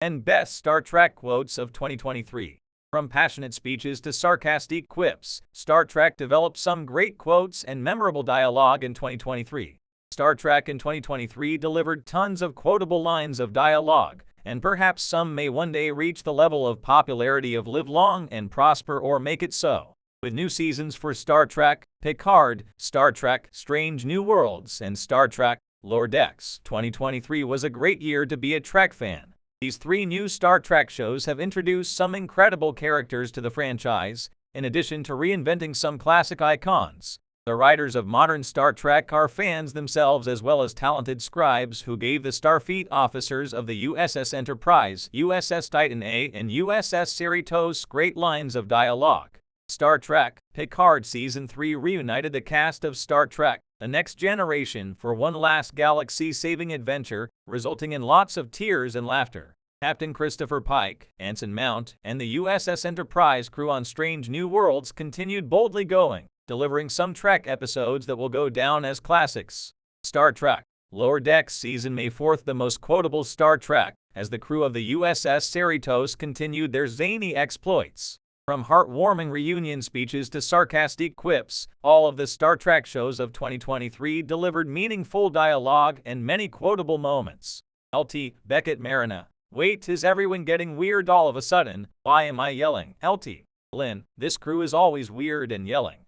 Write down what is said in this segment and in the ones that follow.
and best Star Trek quotes of 2023. From passionate speeches to sarcastic quips, Star Trek developed some great quotes and memorable dialogue in 2023. Star Trek in 2023 delivered tons of quotable lines of dialogue, and perhaps some may one day reach the level of popularity of Live Long and Prosper or Make It So. With new seasons for Star Trek, Picard, Star Trek, Strange New Worlds, and Star Trek, Lower Decks, 2023 was a great year to be a Trek fan. These three new Star Trek shows have introduced some incredible characters to the franchise, in addition to reinventing some classic icons. The writers of modern Star Trek are fans themselves as well as talented scribes who gave the Starfleet officers of the USS Enterprise, USS Titan A, and USS Cerritos great lines of dialogue. Star Trek Picard Season 3 reunited the cast of Star Trek: The Next Generation for one last galaxy-saving adventure, resulting in lots of tears and laughter. Captain Christopher Pike, Anson Mount, and the USS Enterprise crew on Strange New Worlds continued boldly going, delivering some Trek episodes that will go down as classics. Star Trek Lower Decks Season May 4th, the most quotable Star Trek, as the crew of the USS Cerritos continued their zany exploits. From heartwarming reunion speeches to sarcastic quips, all of the Star Trek shows of 2023 delivered meaningful dialogue and many quotable moments. LT, Beckett Marina. Wait, is everyone getting weird all of a sudden? Why am I yelling? LT. Lynn, this crew is always weird and yelling.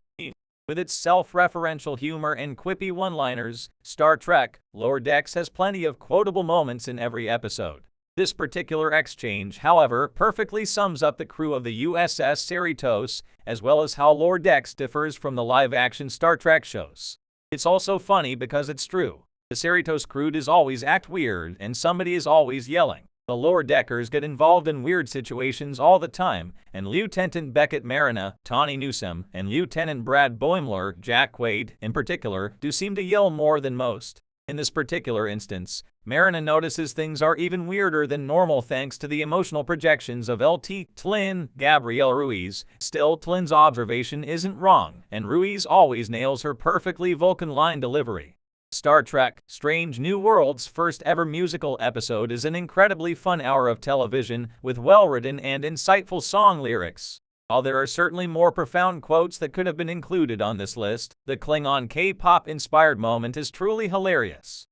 With its self-referential humor and quippy one-liners, Star Trek Lower Decks has plenty of quotable moments in every episode. This particular exchange, however, perfectly sums up the crew of the USS Cerritos, as well as how Lower Decks differs from the live-action Star Trek shows. It's also funny because it's true. The Cerritos crew does always act weird, and somebody is always yelling. The Lower Deckers get involved in weird situations all the time, and Lieutenant Beckett Marina, Tawny Newsome, and Lieutenant Brad Boimler, Jack Quaid, in particular, do seem to yell more than most. In this particular instance, Marina notices things are even weirder than normal thanks to the emotional projections of LT Tlin, Gabrielle Ruiz. Still, Tlin's observation isn't wrong, and Ruiz always nails her perfectly Vulcan line delivery. Star Trek Strange New Worlds' first ever musical episode is an incredibly fun hour of television with well-written and insightful song lyrics. While there are certainly more profound quotes that could have been included on this list, the Klingon K-pop inspired moment is truly hilarious.